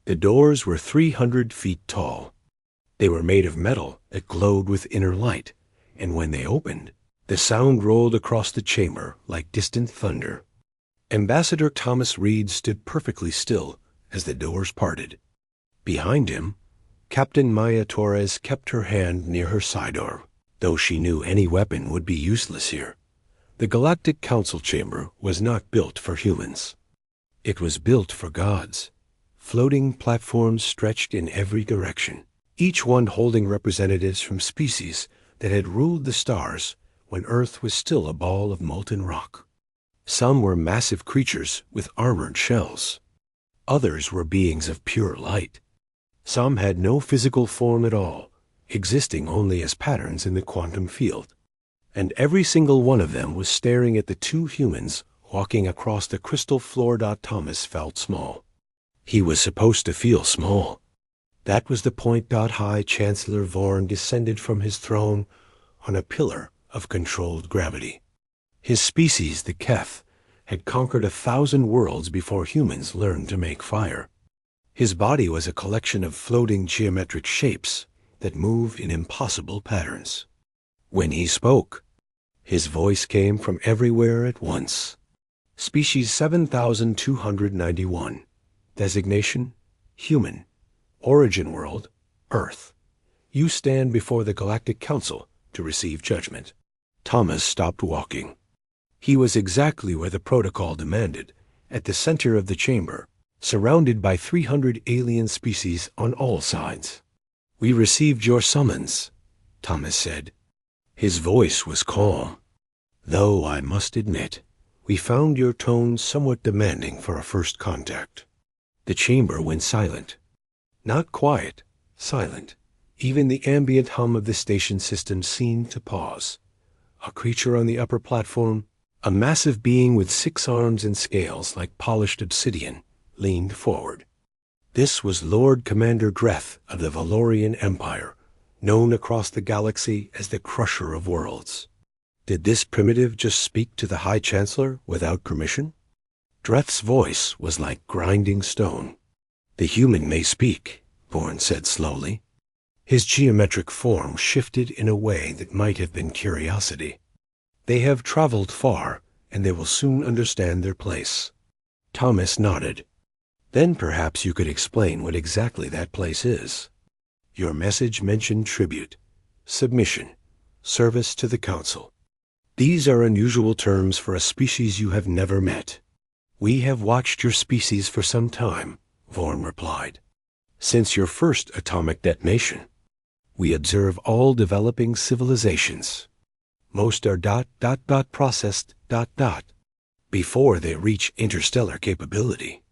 The doors were 300 feet tall. They were made of metal that glowed with inner light, and when they opened, the sound rolled across the chamber like distant thunder. Ambassador Thomas Reed stood perfectly still as the doors parted. Behind him, Captain Maya Torres kept her hand near her side door, though she knew any weapon would be useless here. The Galactic Council chamber was not built for humans. It was built for gods. Floating platforms stretched in every direction, each one holding representatives from species that had ruled the stars when Earth was still a ball of molten rock. Some were massive creatures with armored shells. Others were beings of pure light. Some had no physical form at all, existing only as patterns in the quantum field. And every single one of them was staring at the two humans walking across the crystal floor. Thomas felt small. He was supposed to feel small. That was the point. High Chancellor Vorn descended from his throne on a pillar of controlled gravity. His species, the Keth, had conquered 1,000 worlds before humans learned to make fire. His body was a collection of floating geometric shapes that moved in impossible patterns. When he spoke, his voice came from everywhere at once. Species 7291. Designation, human. Origin world, Earth. You stand before the Galactic Council to receive judgment. Thomas stopped walking. He was exactly where the protocol demanded, at the center of the chamber, surrounded by 300 alien species on all sides. We received your summons, Thomas said. His voice was calm, though I must admit, we found your tone somewhat demanding for a first contact. The chamber went silent. Not quiet, silent. Even the ambient hum of the station system seemed to pause. A creature on the upper platform, a massive being with 6 arms and scales like polished obsidian, leaned forward. This was Lord Commander Dreth of the Valorian Empire, known across the galaxy as the Crusher of Worlds. Did this primitive just speak to the High Chancellor without permission? Dreth's voice was like grinding stone. The human may speak, Vorn said slowly. His geometric form shifted in a way that might have been curiosity. They have traveled far, and they will soon understand their place. Thomas nodded. Then perhaps you could explain what exactly that place is. Your message mentioned tribute, submission, service to the Council. These are unusual terms for a species you have never met. We have watched your species for some time, Vorn replied. Since your first atomic detonation, we observe all developing civilizations. Most are ... processed ... before they reach interstellar capability.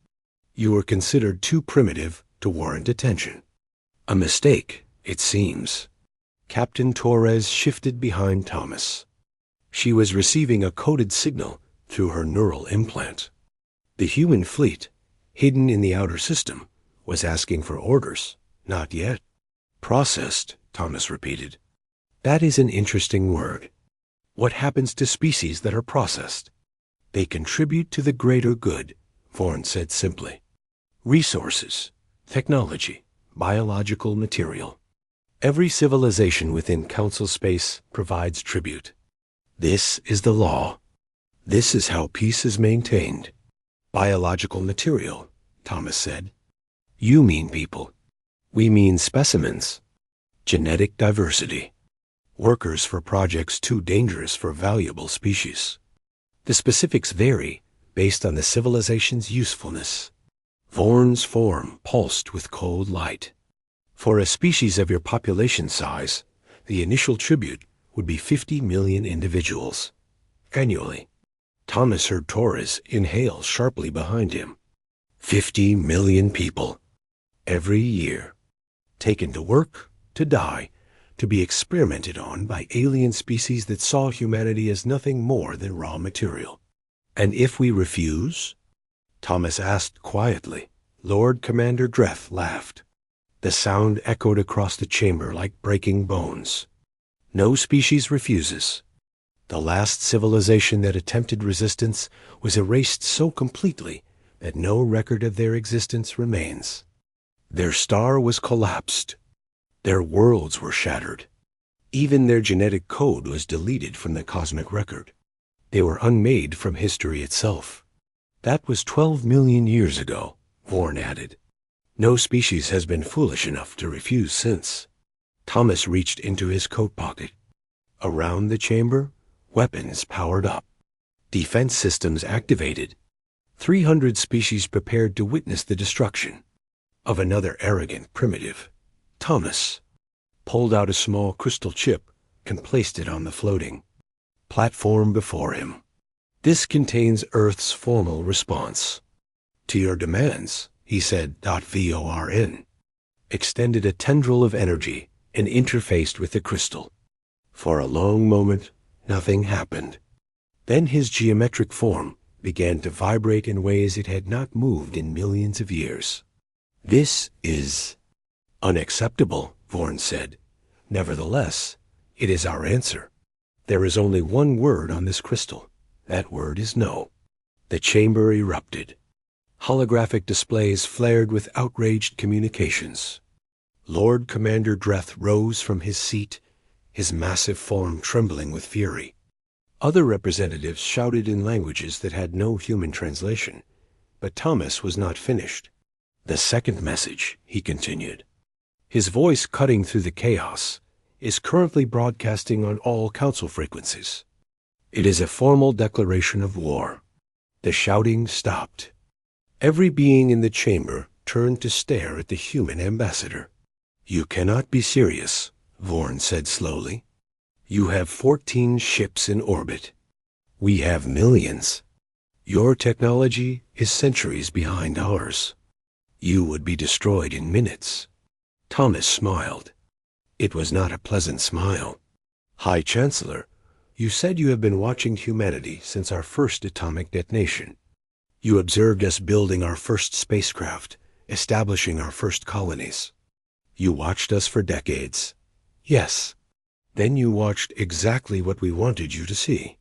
You were considered too primitive to warrant attention. A mistake, it seems. Captain Torres shifted behind Thomas. She was receiving a coded signal through her neural implant. The human fleet, hidden in the outer system, was asking for orders. Not yet. Processed, Thomas repeated. That is an interesting word. What happens to species that are processed? They contribute to the greater good, Vorn said simply. Resources, technology, biological material. Every civilization within Council space provides tribute. This is the law. This is how peace is maintained. Biological material, Thomas said. You mean people. We mean specimens. Genetic diversity. Workers for projects too dangerous for valuable species. The specifics vary based on the civilization's usefulness. Vorn's form pulsed with cold light. For a species of your population size, the initial tribute would be 50 million individuals. Annually. Thomas heard Torres inhale sharply behind him. 50 million people. Every year. Taken to work, to die, to be experimented on by alien species that saw humanity as nothing more than raw material. And if we refuse? Thomas asked quietly. Lord Commander Dreth laughed. The sound echoed across the chamber like breaking bones. No species refuses. The last civilization that attempted resistance was erased so completely that no record of their existence remains. Their star was collapsed. Their worlds were shattered. Even their genetic code was deleted from the cosmic record. They were unmade from history itself. That was 12 million years ago, Vorn added. No species has been foolish enough to refuse since. Thomas reached into his coat pocket. Around the chamber, weapons powered up. Defense systems activated. 300 species prepared to witness the destruction of another arrogant primitive. Thomas pulled out a small crystal chip and placed it on the floating platform before him. This contains Earth's formal response to your demands, he said. VORN extended a tendril of energy and interfaced with the crystal. For a long moment, nothing happened. Then his geometric form began to vibrate in ways it had not moved in millions of years. This is unacceptable, Vorn said. Nevertheless, it is our answer. There is only one word on this crystal. That word is no. The chamber erupted. Holographic displays flared with outraged communications. Lord Commander Dreth rose from his seat, his massive form trembling with fury. Other representatives shouted in languages that had no human translation, but Thomas was not finished. The second message, he continued, his voice cutting through the chaos, is currently broadcasting on all council frequencies. It is a formal declaration of war. The shouting stopped. Every being in the chamber turned to stare at the human ambassador. You cannot be serious, Vorn said slowly. You have 14 ships in orbit. We have millions. Your technology is centuries behind ours. You would be destroyed in minutes. Thomas smiled. It was not a pleasant smile. High Chancellor, you said you have been watching humanity since our first atomic detonation. You observed us building our first spacecraft, establishing our first colonies. You watched us for decades. Yes. Then you watched exactly what we wanted you to see.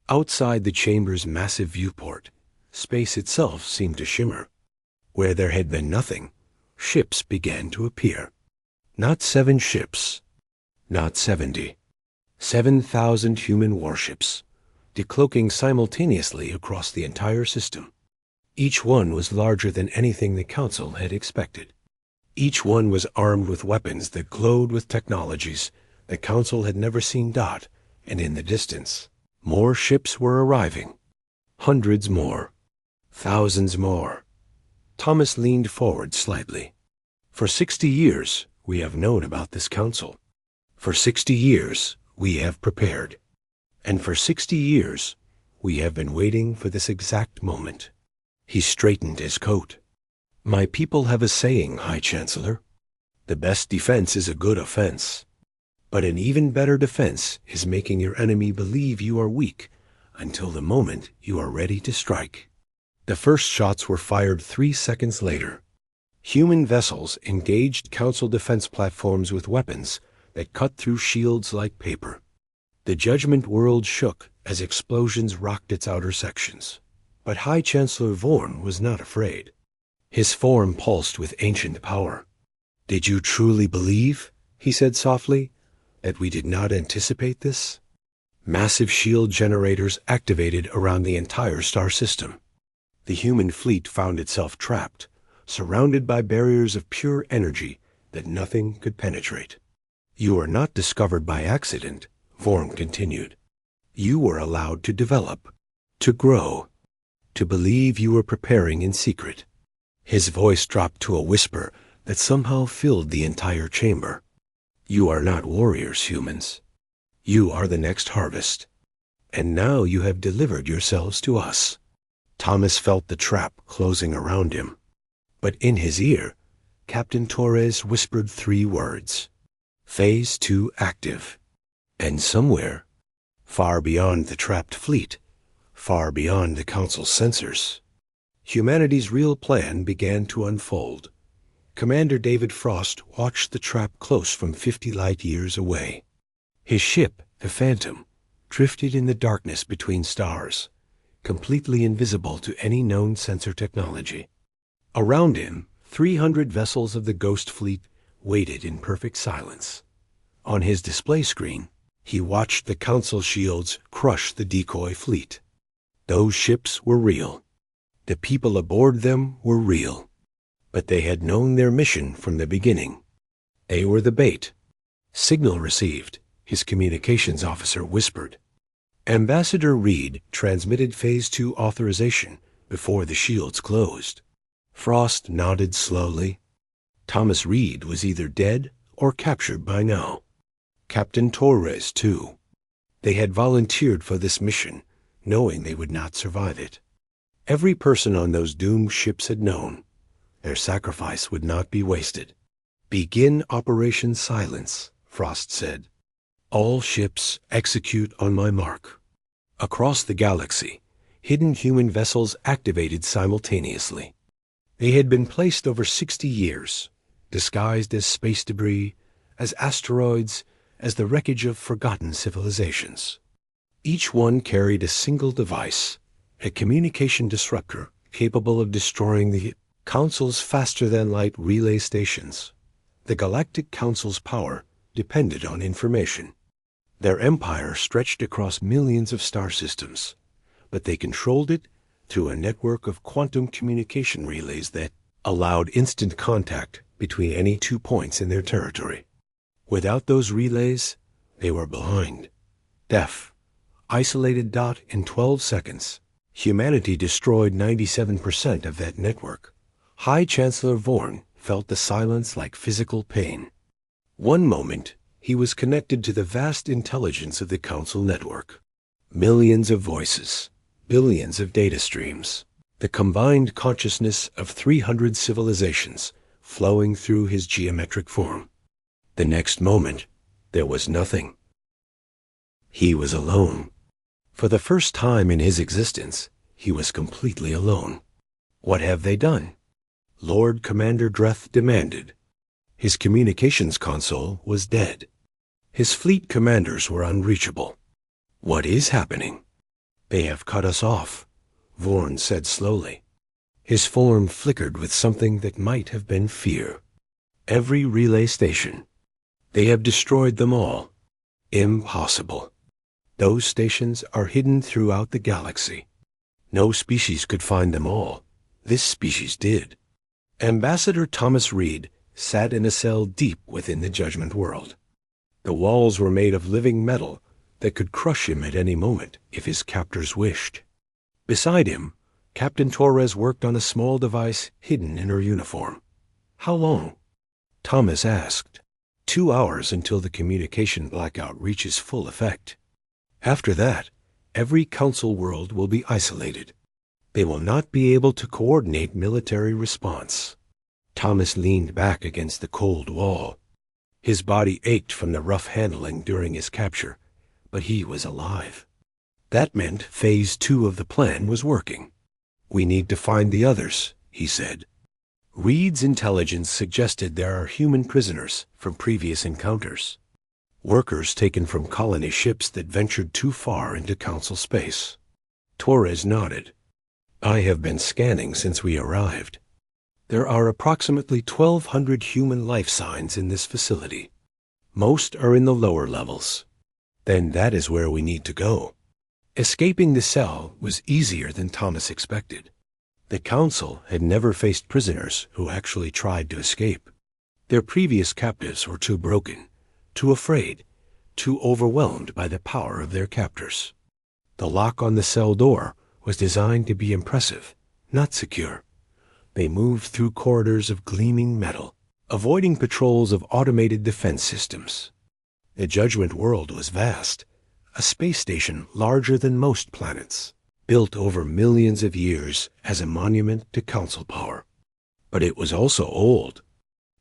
Outside the chamber's massive viewport, space itself seemed to shimmer. Where there had been nothing, ships began to appear. Not 7 ships, not 70. 7,000 human warships, decloaking simultaneously across the entire system. Each one was larger than anything the Council had expected. Each one was armed with weapons that glowed with technologies the Council had never seen. And in the distance, more ships were arriving. Hundreds more. Thousands more. Thomas leaned forward slightly. For 60 years, we have known about this council. For 60 years, we have prepared. And for 60 years, we have been waiting for this exact moment. He straightened his coat. My people have a saying, High Chancellor. The best defense is a good offense. But an even better defense is making your enemy believe you are weak until the moment you are ready to strike. The first shots were fired 3 seconds later. Human vessels engaged Council defense platforms with weapons that cut through shields like paper. The Judgment World shook as explosions rocked its outer sections. But High Chancellor Vorn was not afraid. His form pulsed with ancient power. Did you truly believe, he said softly, that we did not anticipate this? Massive shield generators activated around the entire star system. The human fleet found itself trapped, surrounded by barriers of pure energy that nothing could penetrate. You were not discovered by accident, Vorm continued. You were allowed to develop, to grow, to believe you were preparing in secret. His voice dropped to a whisper that somehow filled the entire chamber. You are not warriors, humans. You are the next harvest. And now you have delivered yourselves to us. Thomas felt the trap closing around him. But in his ear, Captain Torres whispered 3 words. Phase 2 active. And somewhere, far beyond the trapped fleet, far beyond the Council's sensors, humanity's real plan began to unfold. Commander David Frost watched the trap close from 50 light years away. His ship, the Phantom, drifted in the darkness between stars, completely invisible to any known sensor technology. Around him, 300 vessels of the Ghost Fleet waited in perfect silence. On his display screen, he watched the Council shields crush the decoy fleet. Those ships were real. The people aboard them were real. But they had known their mission from the beginning. They were the bait. Signal received, his communications officer whispered. Ambassador Reed transmitted Phase 2 authorization before the shields closed. Frost nodded slowly. Thomas Reed was either dead or captured by now. Captain Torres, too. They had volunteered for this mission, knowing they would not survive it. Every person on those doomed ships had known. Their sacrifice would not be wasted. "Begin Operation Silence," Frost said. "All ships execute on my mark." Across the galaxy, hidden human vessels activated simultaneously. They had been placed over 60 years, disguised as space debris, as asteroids, as the wreckage of forgotten civilizations. Each one carried a single device, a communication disruptor capable of destroying the Council's faster-than-light relay stations. The Galactic Council's power depended on information. Their empire stretched across millions of star systems, but they controlled it through a network of quantum communication relays that allowed instant contact between any 2 points in their territory. Without those relays, they were behind, deaf, isolated. In 12 seconds, humanity destroyed 97% of that network. High Chancellor Vorn felt the silence like physical pain. One moment, he was connected to the vast intelligence of the Council network. Millions of voices, billions of data streams, the combined consciousness of 300 civilizations flowing through his geometric form. The next moment, there was nothing. He was alone. For the first time in his existence, he was completely alone. What have they done? Lord Commander Dreth demanded. His communications console was dead. His fleet commanders were unreachable. What is happening? They have cut us off, Vorn said slowly. His form flickered with something that might have been fear. Every relay station. They have destroyed them all. Impossible. Those stations are hidden throughout the galaxy. No species could find them all. This species did. Ambassador Thomas Reed sat in a cell deep within the Judgment World. The walls were made of living metal that could crush him at any moment if his captors wished. Beside him, Captain Torres worked on a small device hidden in her uniform. "How long?" Thomas asked. 2 hours until the communication blackout reaches full effect. After that, every Council world will be isolated. They will not be able to coordinate military response. Thomas leaned back against the cold wall. His body ached from the rough handling during his capture, but he was alive. That meant Phase 2 of the plan was working. "We need to find the others," he said. Reed's intelligence suggested there are human prisoners from previous encounters. Workers taken from colony ships that ventured too far into Council space. Torres nodded. "I have been scanning since we arrived. There are approximately 1,200 human life signs in this facility. Most are in the lower levels. Then that is where we need to go." Escaping the cell was easier than Thomas expected. The Council had never faced prisoners who actually tried to escape. Their previous captives were too broken, too afraid, too overwhelmed by the power of their captors. The lock on the cell door was designed to be impressive, not secure. They moved through corridors of gleaming metal, avoiding patrols of automated defense systems. The Judgment World was vast, a space station larger than most planets, built over millions of years as a monument to Council power. But it was also old.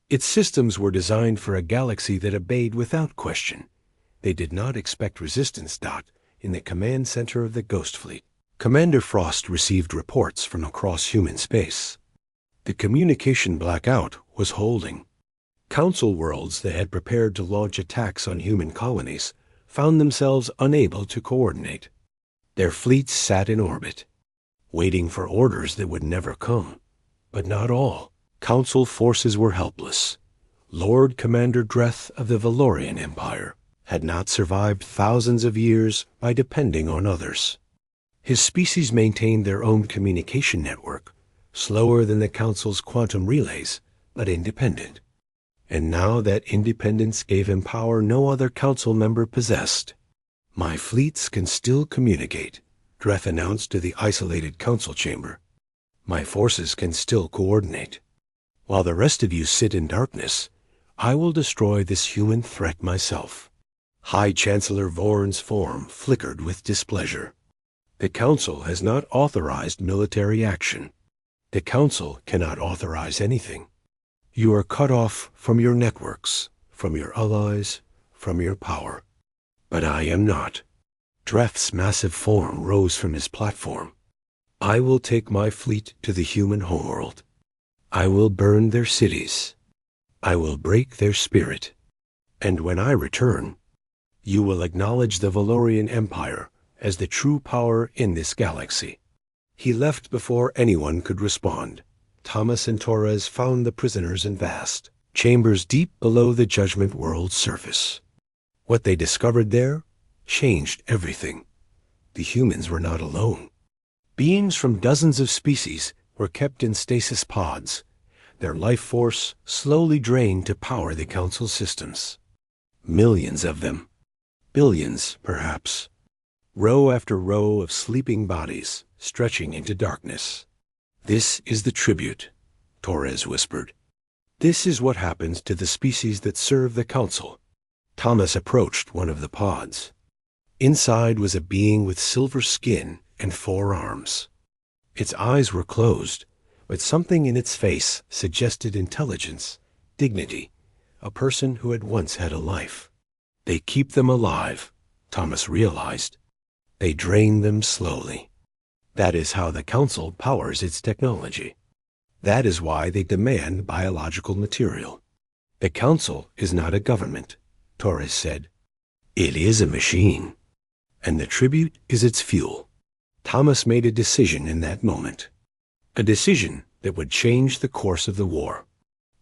Its systems were designed for a galaxy that obeyed without question. They did not expect resistance. In the command center of the Ghost Fleet, Commander Frost received reports from across human space. The communication blackout was holding. Council worlds that had prepared to launch attacks on human colonies found themselves unable to coordinate. Their fleets sat in orbit, waiting for orders that would never come. But not all. Council forces were helpless. Lord Commander Dreth of the Valorian Empire had not survived thousands of years by depending on others. His species maintained their own communication network, slower than the Council's quantum relays, but independent. And now that independence gave him power no other Council member possessed. "My fleets can still communicate," Dreth announced to the isolated Council chamber. "My forces can still coordinate. While the rest of you sit in darkness, I will destroy this human threat myself." High Chancellor Vorn's form flickered with displeasure. "The Council has not authorized military action. The Council cannot authorize anything. You are cut off from your networks, from your allies, from your power. But I am not." Dreth's massive form rose from his platform. "I will take my fleet to the human homeworld. I will burn their cities. I will break their spirit. And when I return, you will acknowledge the Valorian Empire as the true power in this galaxy." He left before anyone could respond. Thomas and Torres found the prisoners in vast chambers deep below the Judgment World's surface. What they discovered there changed everything. The humans were not alone. Beings from dozens of species were kept in stasis pods, their life force slowly drained to power the Council systems. Millions of them. Billions, perhaps. Row after row of sleeping bodies stretching into darkness. "This is the tribute," Torres whispered. "This is what happens to the species that serve the Council." Thomas approached one of the pods. Inside was a being with silver skin and 4 arms. Its eyes were closed, but something in its face suggested intelligence, dignity, a person who had once had a life. They keep them alive, Thomas realized. They drain them slowly. That is how the Council powers its technology. That is why they demand biological material. "The Council is not a government," Torres said. "It is a machine, and the tribute is its fuel." Thomas made a decision in that moment. A decision that would change the course of the war.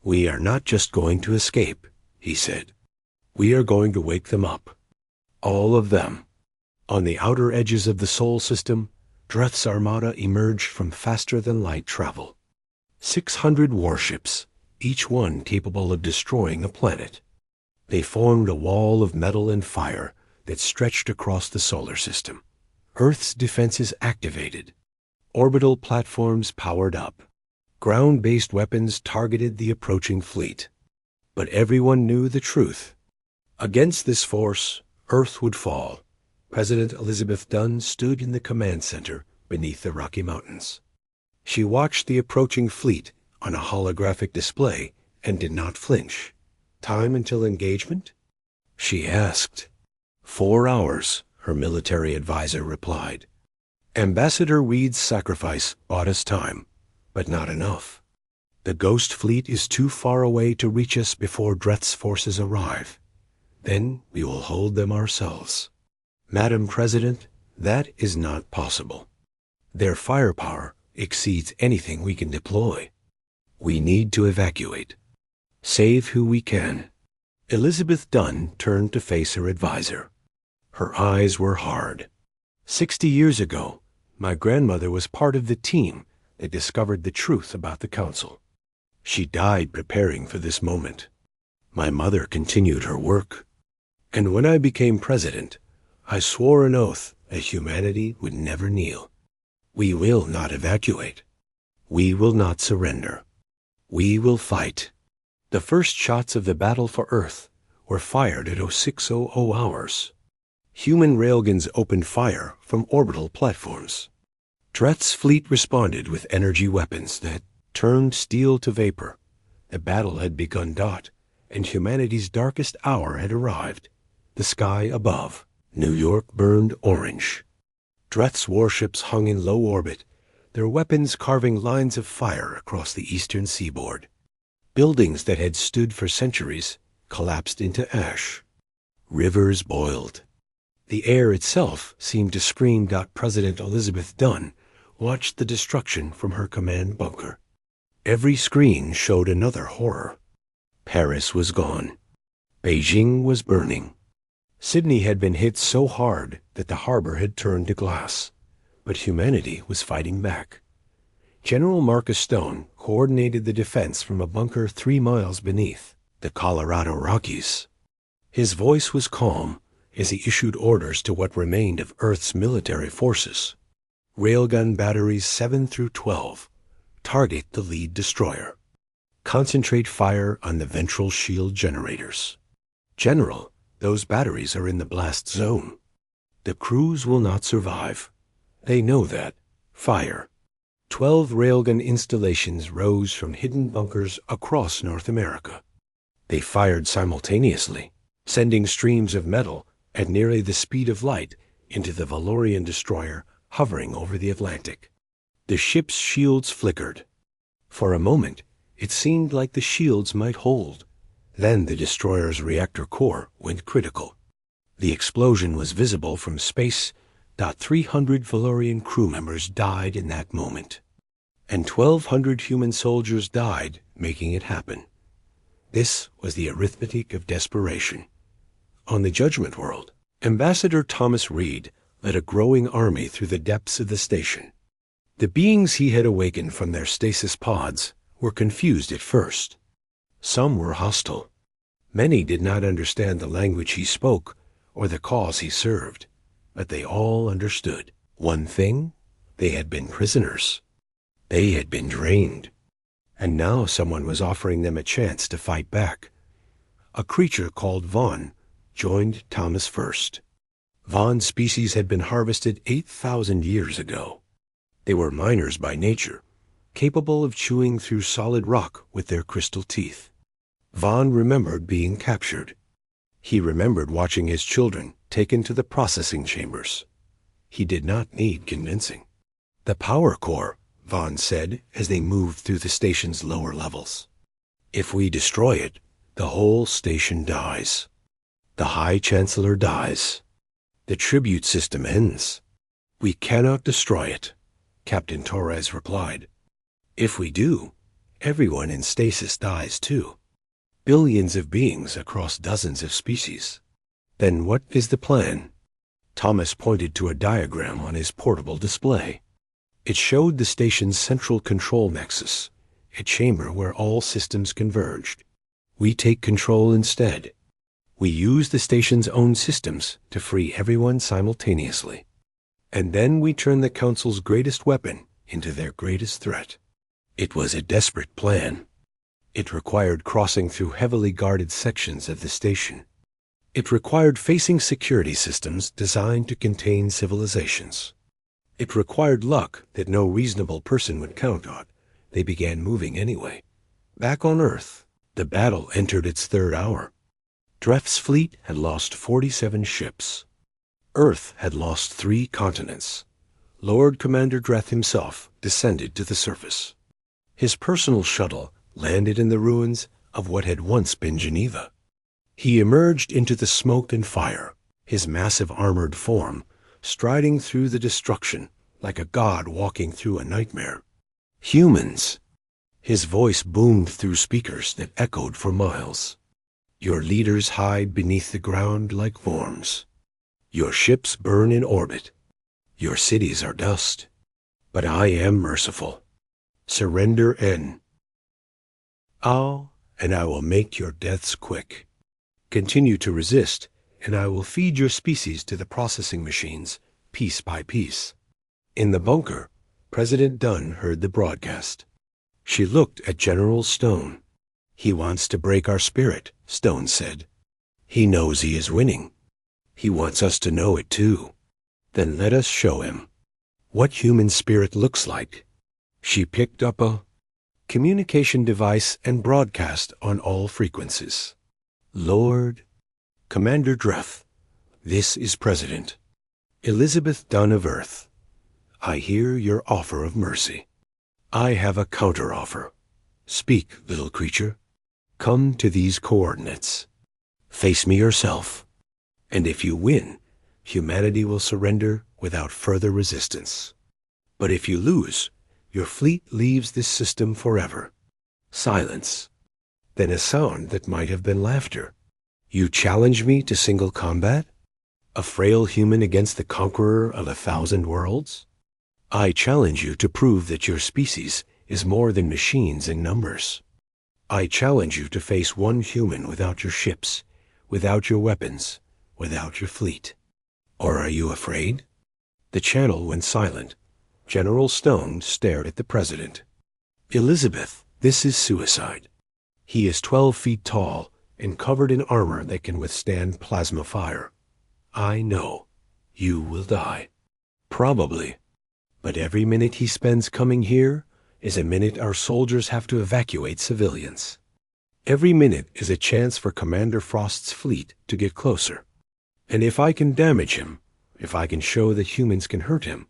"We are not just going to escape," he said. "We are going to wake them up. All of them." On the outer edges of the Sol system, Dreth's armada emerged from faster-than-light travel. 600 warships, each one capable of destroying a planet. They formed a wall of metal and fire that stretched across the solar system. Earth's defenses activated. Orbital platforms powered up. Ground-based weapons targeted the approaching fleet. But everyone knew the truth. Against this force, Earth would fall. President Elizabeth Dunn stood in the command center beneath the Rocky Mountains. She watched the approaching fleet on a holographic display and did not flinch. "Time until engagement?" she asked. 4 hours, her military advisor replied. "Ambassador Weed's sacrifice bought us time, but not enough. The Ghost Fleet is too far away to reach us before Dreth's forces arrive. Then we will hold them ourselves." "Madam President, that is not possible. Their firepower exceeds anything we can deploy. We need to evacuate. Save who we can." Elizabeth Dunn turned to face her advisor. Her eyes were hard. 60 years ago, my grandmother was part of the team that discovered the truth about the Council. She died preparing for this moment. My mother continued her work. And when I became president, I swore an oath that humanity would never kneel. We will not evacuate. We will not surrender. We will fight. The first shots of the battle for Earth were fired at 0600 hours. Human railguns opened fire from orbital platforms. Dreth's fleet responded with energy weapons that turned steel to vapor. The battle had begun. And humanity's darkest hour had arrived. The sky above, New York burned orange. Dreth's warships hung in low orbit, their weapons carving lines of fire across the eastern seaboard. Buildings that had stood for centuries collapsed into ash. Rivers boiled. The air itself seemed to scream. President Elizabeth Dunn watched the destruction from her command bunker. Every screen showed another horror. Paris was gone. Beijing was burning. Sydney had been hit so hard that the harbor had turned to glass. But humanity was fighting back. General Marcus Stone coordinated the defense from a bunker 3 miles beneath the Colorado Rockies. His voice was calm as he issued orders to what remained of Earth's military forces. Railgun batteries 7 through 12. Target the lead destroyer. Concentrate fire on the ventral shield generators. General, those batteries are in the blast zone. The crews will not survive. They know that. Fire. 12 railgun installations rose from hidden bunkers across North America. They fired simultaneously, sending streams of metal at nearly the speed of light into the Valorian destroyer hovering over the Atlantic. The ship's shields flickered. For a moment, it seemed like the shields might hold. Then the destroyer's reactor core went critical. The explosion was visible from space. 300 Valorian crew members died in that moment. And 1,200 human soldiers died making it happen. This was the arithmetic of desperation. On the Judgment World, Ambassador Thomas Reed led a growing army through the depths of the station. The beings he had awakened from their stasis pods were confused at first. Some were hostile. Many did not understand the language he spoke or the cause he served, but they all understood one thing: they had been prisoners. They had been drained, and now someone was offering them a chance to fight back. A creature called Vaughn joined Thomas first. Vaughn's species had been harvested 8,000 years ago. They were miners by nature, capable of chewing through solid rock with their crystal teeth. Vaughn remembered being captured. He remembered watching his children taken to the processing chambers. He did not need convincing. The power core, Vaughn said as they moved through the station's lower levels. If we destroy it, the whole station dies. The High Chancellor dies. The tribute system ends. We cannot destroy it, Captain Torres replied. If we do, everyone in stasis dies too. Billions of beings across dozens of species. Then what is the plan? Thomas pointed to a diagram on his portable display. It showed the station's central control nexus, a chamber where all systems converged. We take control instead. We use the station's own systems to free everyone simultaneously. And then we turn the Council's greatest weapon into their greatest threat. It was a desperate plan. It required crossing through heavily guarded sections of the station. It required facing security systems designed to contain civilizations. It required luck that no reasonable person would count on. They began moving anyway. Back on Earth, the battle entered its third hour. Dreff's fleet had lost 47 ships. Earth had lost 3 continents. Lord Commander Dreff himself descended to the surface. His personal shuttle landed in the ruins of what had once been Geneva. He emerged into the smoke and fire, his massive armored form striding through the destruction like a god walking through a nightmare. Humans! His voice boomed through speakers that echoed for miles. Your leaders hide beneath the ground like worms. Your ships burn in orbit. Your cities are dust. But I am merciful. Surrender and I will make your deaths quick. Continue to resist, and I will feed your species to the processing machines, piece by piece. In the bunker, President Dunn heard the broadcast. She looked at General Stone. He wants to break our spirit, Stone said. He knows he is winning. He wants us to know it too. Then let us show him what human spirit looks like. She picked up a communication device and broadcast on all frequencies. Lord, Commander Dreff, this is President Elizabeth Dunn of Earth. I hear your offer of mercy. I have a counteroffer. Speak, little creature. Come to these coordinates. Face me yourself. And if you win, humanity will surrender without further resistance. But if you lose, your fleet leaves this system forever. Silence. Then a sound that might have been laughter. You challenge me to single combat? A frail human against the conqueror of 1,000 worlds? I challenge you to prove that your species is more than machines in numbers. I challenge you to face one human without your ships, without your weapons, without your fleet. Or are you afraid? The channel went silent. General Stone stared at the president. Elizabeth, this is suicide. He is 12 feet tall and covered in armor that can withstand plasma fire. I know. You will die. Probably. But every minute he spends coming here is a minute our soldiers have to evacuate civilians. Every minute is a chance for Commander Frost's fleet to get closer. And if I can damage him, if I can show that humans can hurt him,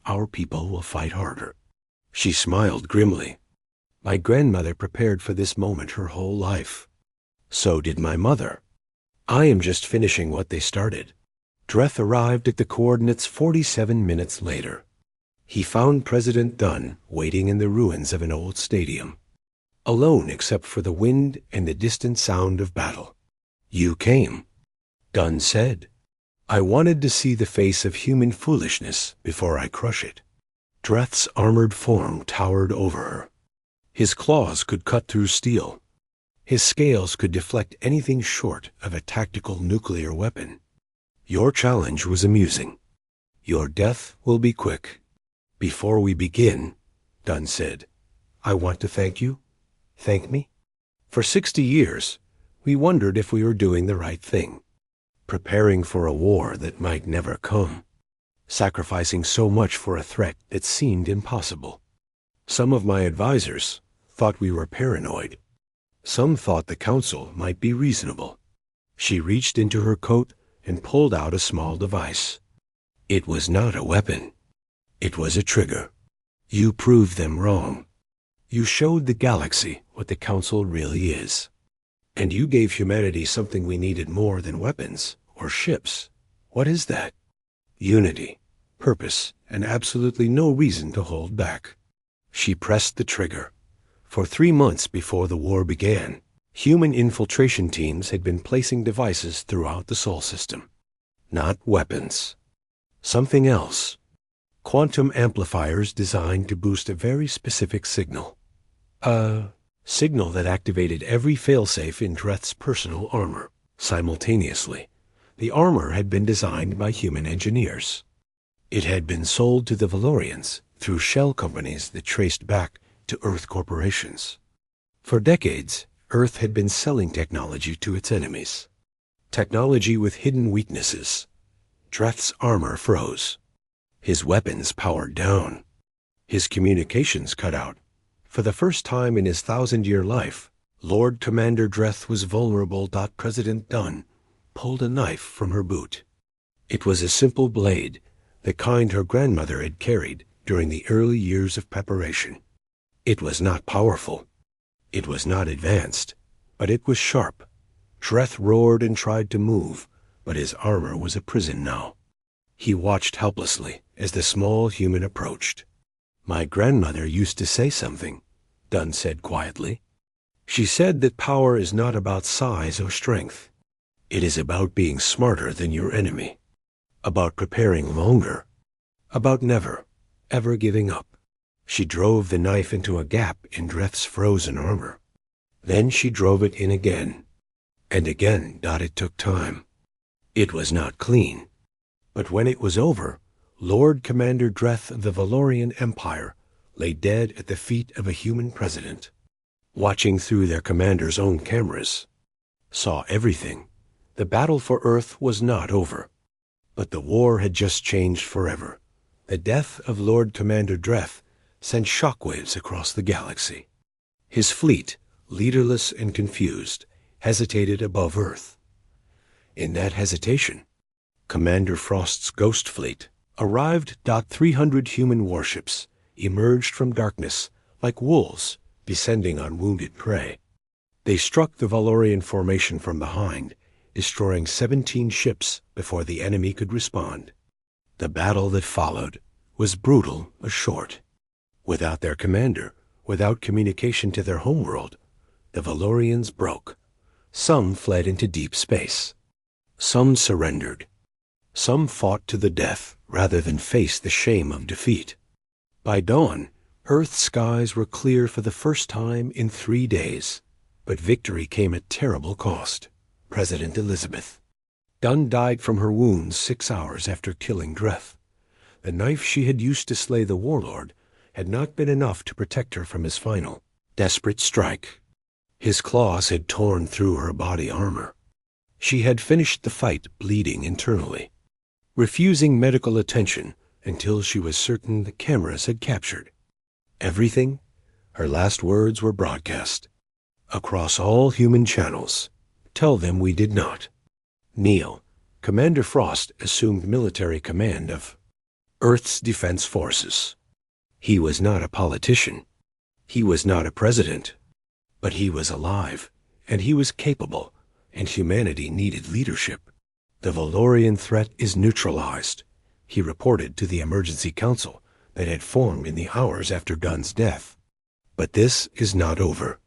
our people will fight harder. She smiled grimly. My grandmother prepared for this moment her whole life. So did my mother. I am just finishing what they started. Dreth arrived at the coordinates 47 minutes later. He found President Dunn waiting in the ruins of an old stadium, alone except for the wind and the distant sound of battle. You came, Dunn said. I wanted to see the face of human foolishness before I crush it. Dreth's armored form towered over her. His claws could cut through steel. His scales could deflect anything short of a tactical nuclear weapon. Your challenge was amusing. Your death will be quick. Before we begin, Dunn said, I want to thank you. Thank me. For 60 years, we wondered if we were doing the right thing, preparing for a war that might never come, sacrificing so much for a threat that seemed impossible. Some of my advisors thought we were paranoid. Some thought the council might be reasonable. She reached into her coat and pulled out a small device. It was not a weapon. It was a trigger. You proved them wrong. You showed the galaxy what the Council really is. And you gave humanity something we needed more than weapons or ships. What is that? Unity, purpose, and absolutely no reason to hold back. She pressed the trigger. For 3 months before the war began, human infiltration teams had been placing devices throughout the Sol system. Not weapons. Something else. Quantum amplifiers designed to boost a very specific signal. A signal that activated every failsafe in Dreth's personal armor simultaneously. The armor had been designed by human engineers. It had been sold to the Valorians through shell companies that traced back to Earth corporations. For decades, Earth had been selling technology to its enemies. Technology with hidden weaknesses. Dreth's armor froze. His weapons powered down. His communications cut out. For the first time in his 1,000-year life, Lord Commander Dreth was vulnerable. President Dunn pulled a knife from her boot. It was a simple blade, the kind her grandmother had carried during the early years of preparation. It was not powerful. It was not advanced, but it was sharp. Dreth roared and tried to move, but his armor was a prison now. He watched helplessly as the small human approached. My grandmother used to say something, Dunn said quietly. She said that power is not about size or strength. It is about being smarter than your enemy, about preparing longer, about never, ever giving up. She drove the knife into a gap in Dreth's frozen armor. Then she drove it in again, and again. It took time. It was not clean. But when it was over, Lord Commander Dreth of the Valorian Empire lay dead at the feet of a human president, watching through their commander's own cameras. Saw everything. The battle for Earth was not over, but the war had just changed forever. The death of Lord Commander Dreth sent shockwaves across the galaxy. His fleet, leaderless and confused, hesitated above Earth. In that hesitation, Commander Frost's Ghost Fleet arrived. 300 human warships emerged from darkness like wolves descending on wounded prey. They struck the Valorian formation from behind, destroying 17 ships before the enemy could respond. The battle that followed was brutal as short. Without their commander, Without communication to their homeworld, the Valorians broke. Some fled into deep space. Some surrendered. Some fought to the death rather than face the shame of defeat. By dawn, Earth's skies were clear for the first time in 3 days. But victory came at terrible cost. President Elizabeth. Dunn died from her wounds 6 hours after killing Dreth. The knife she had used to slay the warlord had not been enough to protect her from his final, desperate strike. His claws had torn through her body armor. She had finished the fight bleeding internally, refusing medical attention until she was certain the cameras had captured everything. Her last words were broadcast across all human channels. Tell them we did not. Neil, Commander Frost, assumed military command of Earth's defense forces. He was not a politician. He was not a president. But he was alive, and he was capable, and humanity needed leadership. The Valorian threat is neutralized, he reported to the emergency council that had formed in the hours after Dunn's death. But this is not over.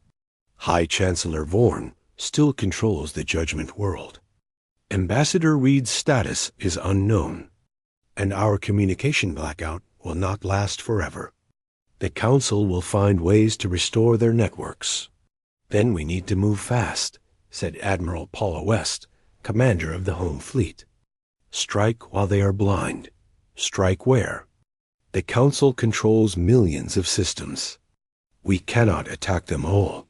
High Chancellor Vorn still controls the Judgment World. Ambassador Reed's status is unknown, and our communication blackout will not last forever. The Council will find ways to restore their networks. Then we need to move fast, said Admiral Paula West, commander of the Home Fleet. Strike while they are blind. Strike where? The Council controls millions of systems. We cannot attack them all.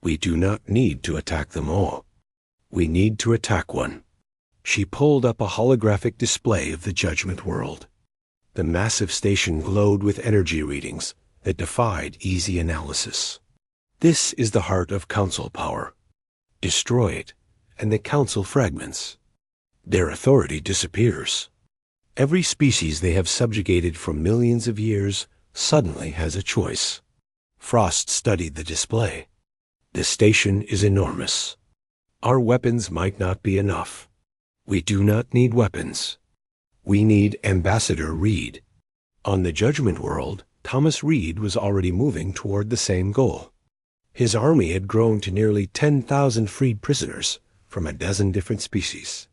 We do not need to attack them all. We need to attack one. She pulled up a holographic display of the Judgment World. The massive station glowed with energy readings that defied easy analysis. This is the heart of Council power. Destroy it, and the Council fragments. Their authority disappears. Every species they have subjugated for millions of years suddenly has a choice. Frost studied the display. The station is enormous. Our weapons might not be enough. We do not need weapons. We need Ambassador Reed. On the Judgment World, Thomas Reed was already moving toward the same goal. His army had grown to nearly 10,000 freed prisoners from a dozen different species.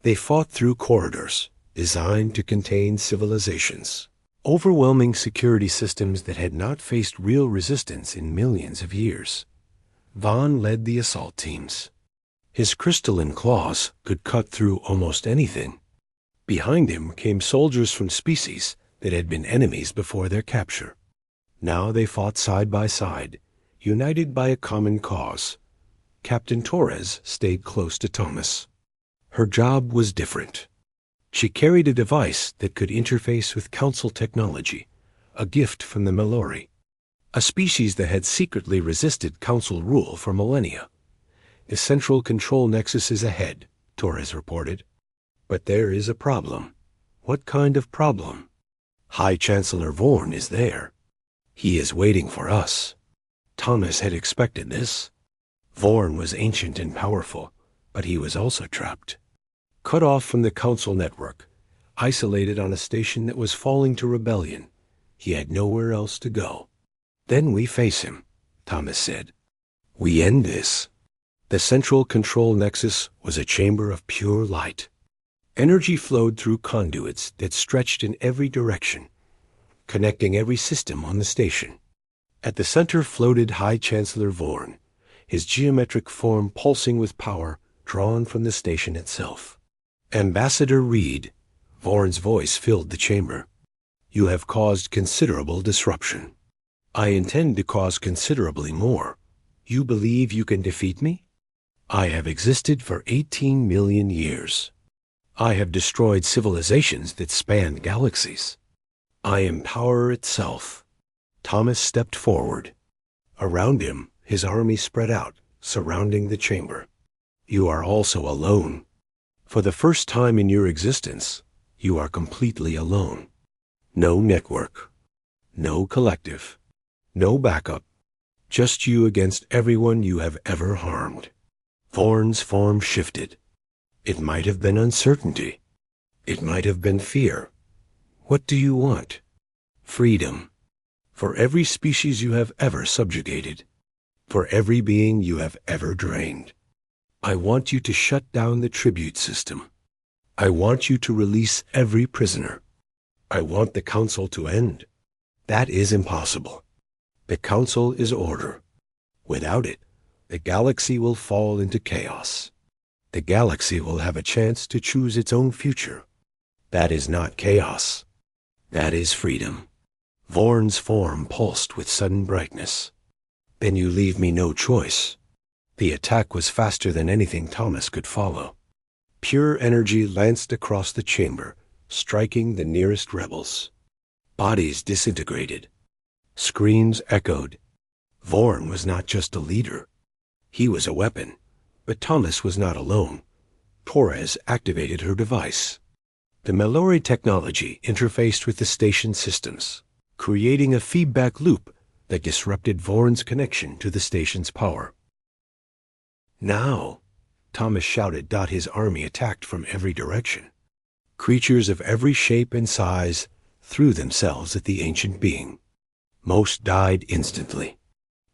They fought through corridors designed to contain civilizations, overwhelming security systems that had not faced real resistance in millions of years. Vaughn led the assault teams. His crystalline claws could cut through almost anything. Behind him came soldiers from species that had been enemies before their capture. Now they fought side by side, united by a common cause. Captain Torres stayed close to Thomas. Her job was different. She carried a device that could interface with Council technology, a gift from the Malori, a species that had secretly resisted Council rule for millennia. The central control nexus is ahead, Torres reported. But there is a problem. What kind of problem? High Chancellor Vorn is there. He is waiting for us. Thomas had expected this. Vorn was ancient and powerful, but he was also trapped. Cut off from the Council network, isolated on a station that was falling to rebellion, he had nowhere else to go. Then we face him, Thomas said. We end this. The central control nexus was a chamber of pure light. Energy flowed through conduits that stretched in every direction, connecting every system on the station. At the center floated High Chancellor Vorn, his geometric form pulsing with power drawn from the station itself. Ambassador Reed, Vorn's voice filled the chamber. You have caused considerable disruption. I intend to cause considerably more. You believe you can defeat me? I have existed for 18 million years. I have destroyed civilizations that span galaxies. I am power itself. Thomas stepped forward. Around him, his army spread out, surrounding the chamber. You are also alone. For the first time in your existence, you are completely alone. No network. No collective. No backup. Just you against everyone you have ever harmed. Vorn's form shifted. It might have been uncertainty. It might have been fear. What do you want? Freedom. for every species you have ever subjugated, for every being you have ever drained. I want you to shut down the tribute system. I want you to release every prisoner. I want the council to end. That is impossible. The council is order. Without it, the galaxy will fall into chaos. The galaxy will have a chance to choose its own future. That is not chaos. That is freedom. Vorn's form pulsed with sudden brightness. Then you leave me no choice. The attack was faster than anything Thomas could follow. Pure energy lanced across the chamber, striking the nearest rebels. Bodies disintegrated. Screams echoed. Vorn was not just a leader. He was a weapon. But Thomas was not alone. Torres activated her device. The Mallory technology interfaced with the station systems, creating a feedback loop that disrupted Vorn's connection to the station's power. Now, Thomas shouted. His army attacked from every direction. Creatures of every shape and size threw themselves at the ancient being. Most died instantly.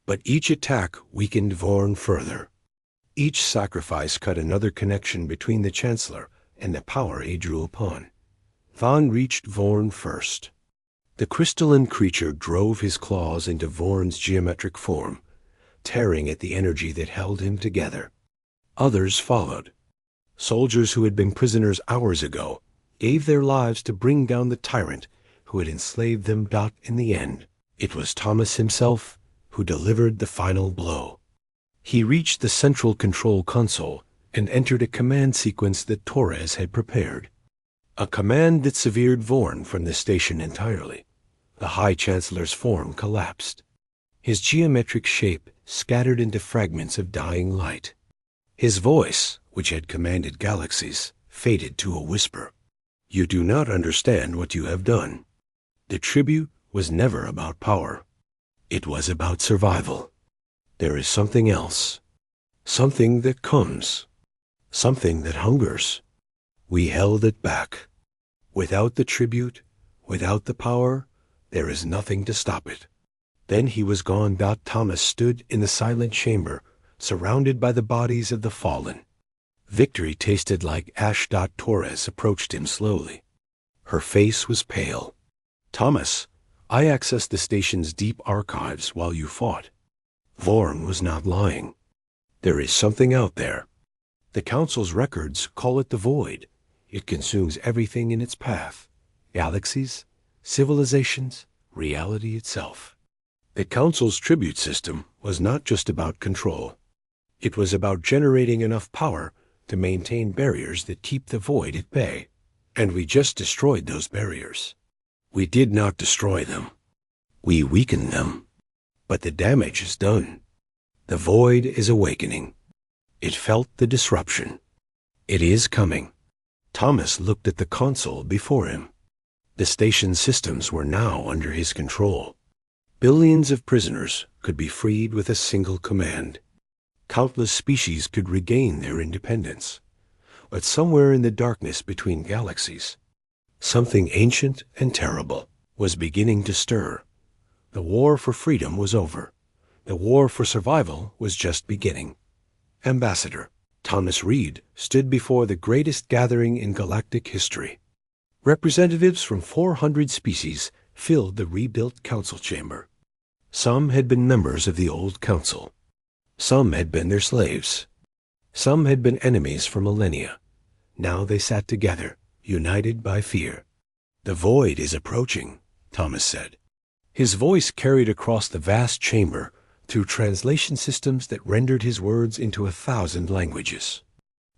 But each attack weakened Vorn further. Each sacrifice cut another connection between the Chancellor and the power he drew upon. Thon reached Vorn first. The crystalline creature drove his claws into Vorn's geometric form, tearing at the energy that held him together. Others followed. Soldiers who had been prisoners hours ago gave their lives to bring down the tyrant who had enslaved them. In the end, it was Thomas himself who delivered the final blow. He reached the central control console and entered a command sequence that Torres had prepared. A command that severed Vorn from the station entirely. The High Chancellor's form collapsed. His geometric shape scattered into fragments of dying light. His voice, which had commanded galaxies, faded to a whisper. You do not understand what you have done. The tribute was never about power. It was about survival. There is something else. Something that comes. Something that hungers. We held it back. Without the tribute, without the power, there is nothing to stop it. Then he was gone. Thomas stood in the silent chamber, surrounded by the bodies of the fallen. Victory tasted like ash. Torres approached him slowly. Her face was pale. Thomas, I accessed the station's deep archives while you fought. Vorn was not lying. There is something out there. The Council's records call it the Void. It consumes everything in its path. Galaxies, civilizations, reality itself. The Council's tribute system was not just about control. It was about generating enough power to maintain barriers that keep the Void at bay. And we just destroyed those barriers. We did not destroy them. We weakened them. But the damage is done. The Void is awakening. It felt the disruption. It is coming. Thomas looked at the console before him. The station's systems were now under his control. Billions of prisoners could be freed with a single command. Countless species could regain their independence. But somewhere in the darkness between galaxies, something ancient and terrible was beginning to stir. The war for freedom was over. The war for survival was just beginning. Ambassador Thomas Reed stood before the greatest gathering in galactic history. Representatives from 400 species filled the rebuilt council chamber. Some had been members of the old council. Some had been their slaves. Some had been enemies for millennia. Now they sat together, united by fear. The Void is approaching, Thomas said. His voice carried across the vast chamber through translation systems that rendered his words into 1,000 languages.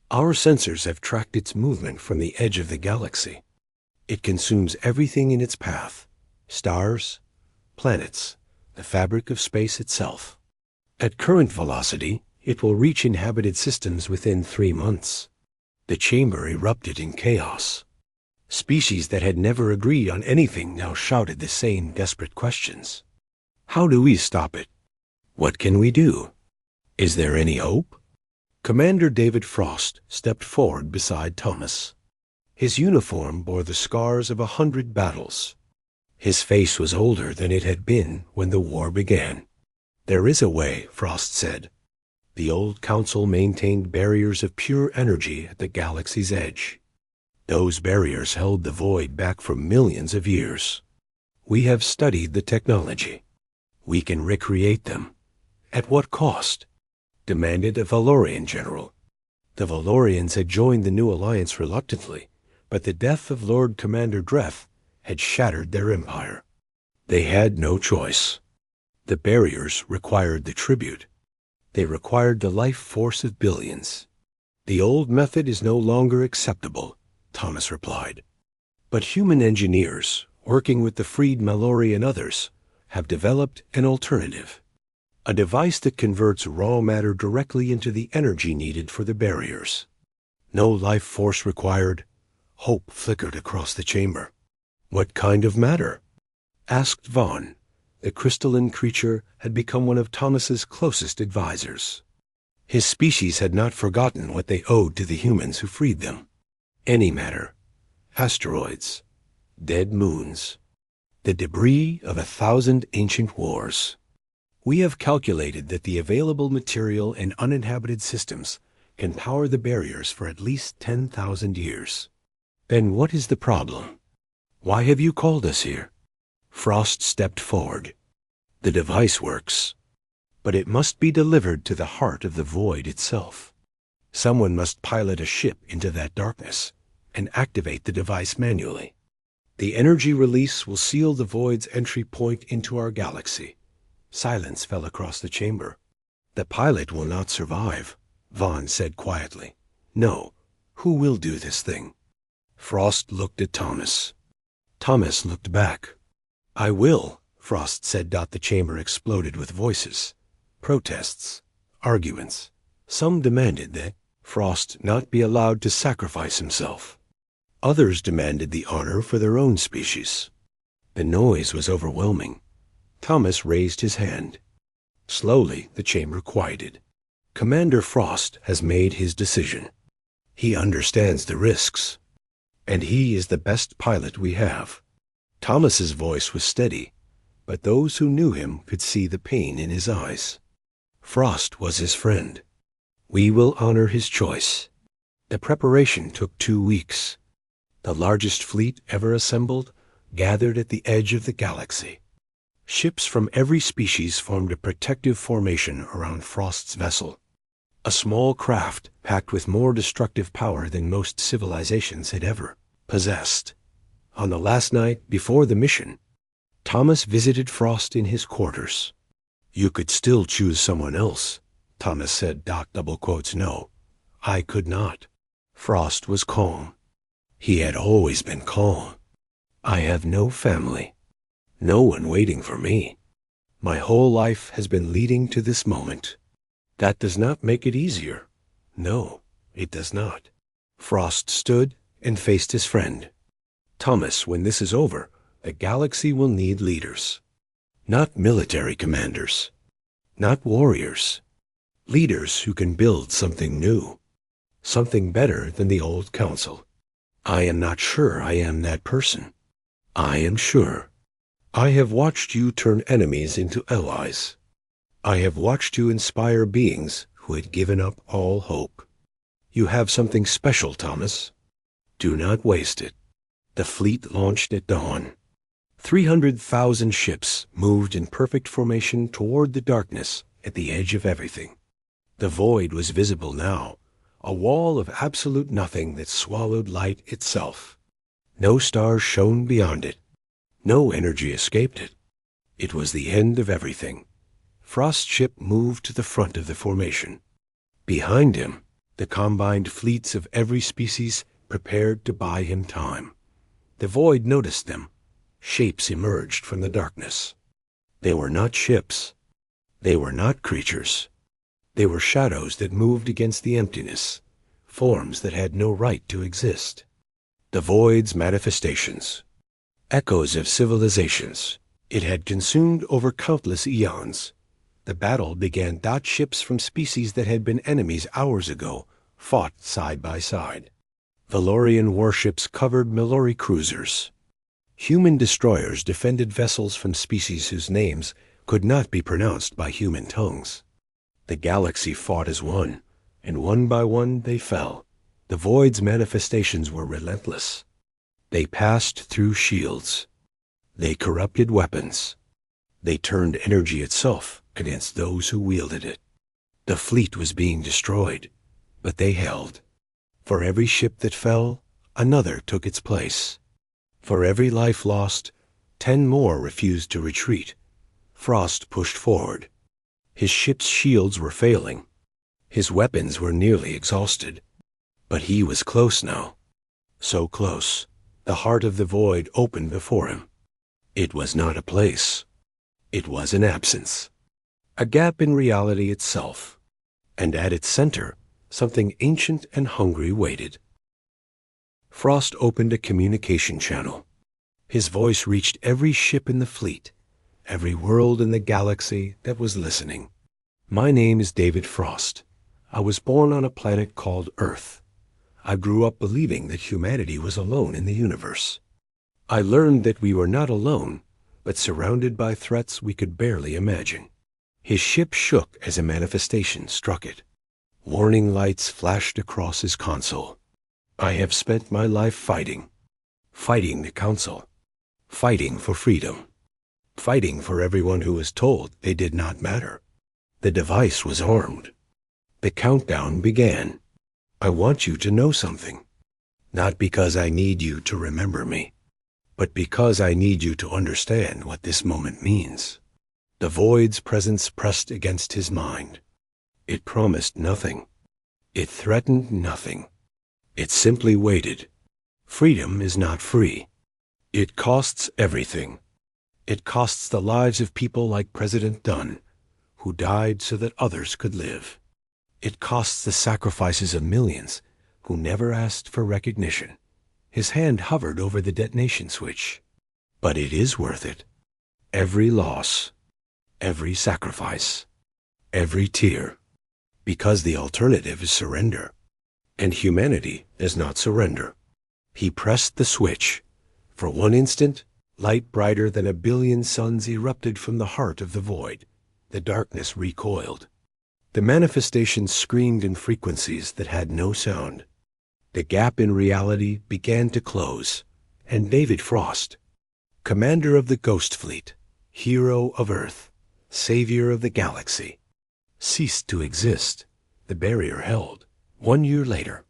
Our sensors have tracked its movement from the edge of the galaxy. It consumes everything in its path: stars, planets, the fabric of space itself. At current velocity, it will reach inhabited systems within 3 months. The chamber erupted in chaos. Species that had never agreed on anything now shouted the same desperate questions. How do we stop it? What can we do? Is there any hope? Commander David Frost stepped forward beside Thomas. His uniform bore the scars of 100 battles. His face was older than it had been when the war began. "There is a way," Frost said. "The old council maintained barriers of pure energy at the galaxy's edge. Those barriers held the void back for millions of years. We have studied the technology. We can recreate them." "At what cost?" demanded a Valorian general. The Valorians had joined the new alliance reluctantly, but the death of Lord Commander Dreth had shattered their empire. They had no choice. The barriers required the tribute. They required the life force of billions. "The old method is no longer acceptable," Thomas replied. "But human engineers, working with the freed Mallory and others, have developed an alternative. A device that converts raw matter directly into the energy needed for the barriers. No life force required." Hope flickered across the chamber. "What kind of matter?" asked Vaughn. The crystalline creature had become one of Thomas's closest advisors. His species had not forgotten what they owed to the humans who freed them. "Any matter. Asteroids. Dead moons. The debris of 1,000 ancient wars. We have calculated that the available material in uninhabited systems can power the barriers for at least 10,000 years. Then what is the problem? Why have you called us here?" Frost stepped forward. "The device works, but it must be delivered to the heart of the void itself. Someone must pilot a ship into that darkness and activate the device manually. The energy release will seal the void's entry point into our galaxy." Silence fell across the chamber. "The pilot will not survive," Vaughn said quietly. "No. Who will do this thing?" Frost looked at Thomas. Thomas looked back. "I will," Frost said. The chamber exploded with voices, protests, arguments. Some demanded that Frost not be allowed to sacrifice himself. Others demanded the honor for their own species. The noise was overwhelming. Thomas raised his hand. Slowly, the chamber quieted. "Commander Frost has made his decision. He understands the risks, and he is the best pilot we have." Thomas's voice was steady, but those who knew him could see the pain in his eyes. Frost was his friend. "We will honor his choice." The preparation took 2 weeks. The largest fleet ever assembled gathered at the edge of the galaxy. Ships from every species formed a protective formation around Frost's vessel. A small craft packed with more destructive power than most civilizations had ever possessed. On the last night before the mission, Thomas visited Frost in his quarters. "You could still choose someone else," Thomas said. "No, I could not." Frost was calm. He had always been calm. "I have no family. No one waiting for me. My whole life has been leading to this moment. That does not make it easier. No, it does not." Frost stood and faced his friend. "Thomas, when this is over, the galaxy will need leaders. Not military commanders. Not warriors. Leaders who can build something new. Something better than the old council. I am not sure I am that person. I am sure. I have watched you turn enemies into allies. I have watched you inspire beings who had given up all hope. You have something special, Thomas. Do not waste it." The fleet launched at dawn. 300,000 ships moved in perfect formation toward the darkness at the edge of everything. The void was visible now, a wall of absolute nothing that swallowed light itself. No stars shone beyond it. No energy escaped it. It was the end of everything. Frost's ship moved to the front of the formation. Behind him, the combined fleets of every species prepared to buy him time. The void noticed them. Shapes emerged from the darkness. They were not ships. They were not creatures. They were shadows that moved against the emptiness, forms that had no right to exist. The void's manifestations. Echoes of civilizations. It had consumed over countless eons. The battle began. Ships from species that had been enemies hours ago fought side by side. Valorian warships covered Mallory cruisers. Human destroyers defended vessels from species whose names could not be pronounced by human tongues. The galaxy fought as one, and one by one they fell. The void's manifestations were relentless. They passed through shields. They corrupted weapons. They turned energy itself against those who wielded it. The fleet was being destroyed, but they held. For every ship that fell, another took its place. For every life lost, 10 more refused to retreat. Frost pushed forward. His ship's shields were failing. His weapons were nearly exhausted. But he was close now. So close, the heart of the void opened before him. It was not a place. It was an absence. A gap in reality itself. And at its center, something ancient and hungry waited. Frost opened a communication channel. His voice reached every ship in the fleet, every world in the galaxy that was listening. My name is David Frost. I was born on a planet called Earth. I grew up believing that humanity was alone in the universe. I learned that we were not alone, but surrounded by threats we could barely imagine. His ship shook as a manifestation struck it. Warning lights flashed across his console. I have spent my life fighting the Council, fighting for freedom, fighting for everyone who was told they did not matter. The device was armed. The countdown began. I want you to know something, not because I need you to remember me, but because I need you to understand what this moment means. The void's presence pressed against his mind. It promised nothing. It threatened nothing. It simply waited. Freedom is not free. It costs everything. It costs the lives of people like President Dunn, who died so that others could live. It costs the sacrifices of millions who never asked for recognition. His hand hovered over the detonation switch. But it is worth it. Every loss, every sacrifice, every tear. Because the alternative is surrender. And humanity does not surrender. He pressed the switch. For one instant, light brighter than 1 billion suns erupted from the heart of the void. The darkness recoiled. The manifestation screamed in frequencies that had no sound. The gap in reality began to close, and David Frost, commander of the Ghost Fleet, hero of Earth, savior of the galaxy, ceased to exist. The barrier held. 1 year later,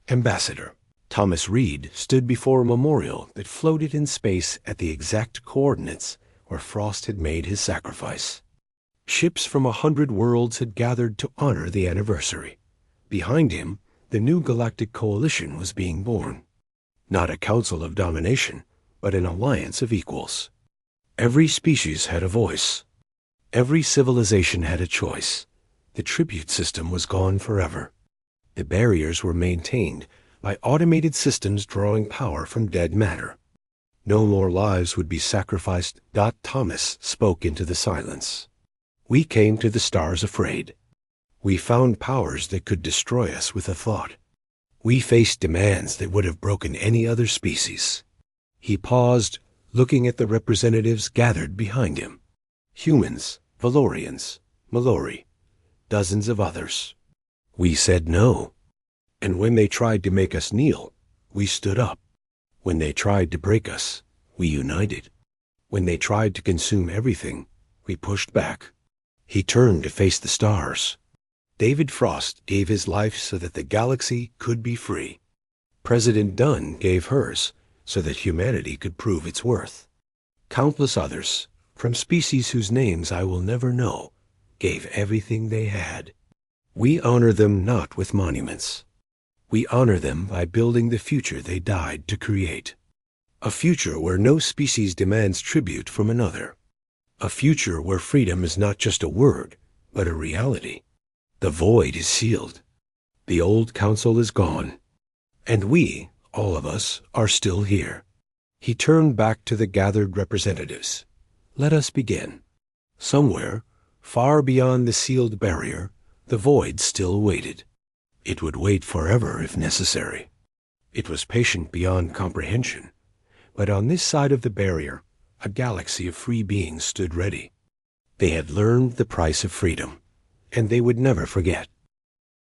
Ambassador Thomas Reed stood before a memorial that floated in space at the exact coordinates where Frost had made his sacrifice. Ships from 100 worlds had gathered to honor the anniversary. Behind him, the new galactic coalition was being born. Not a council of domination, but an alliance of equals. Every species had a voice. Every civilization had a choice. The tribute system was gone forever. The barriers were maintained by automated systems drawing power from dead matter. No more lives would be sacrificed. Thomas spoke into the silence. We came to the stars afraid. We found powers that could destroy us with a thought. We faced demands that would have broken any other species. He paused, looking at the representatives gathered behind him. Humans, Valorians, Malori, dozens of others. We said no. And when they tried to make us kneel, we stood up. When they tried to break us, we united. When they tried to consume everything, we pushed back. He turned to face the stars. David Frost gave his life so that the galaxy could be free. President Dunn gave hers so that humanity could prove its worth. Countless others, from species whose names I will never know, gave everything they had. We honor them not with monuments. We honor them by building the future they died to create. A future where no species demands tribute from another. A future where freedom is not just a word, but a reality. The void is sealed. The old council is gone. And we, all of us, are still here. He turned back to the gathered representatives. Let us begin. Somewhere, far beyond the sealed barrier, the void still waited. It would wait forever if necessary. It was patient beyond comprehension, But on this side of the barrier, a galaxy of free beings stood ready. They had learned the price of freedom, and they would never forget.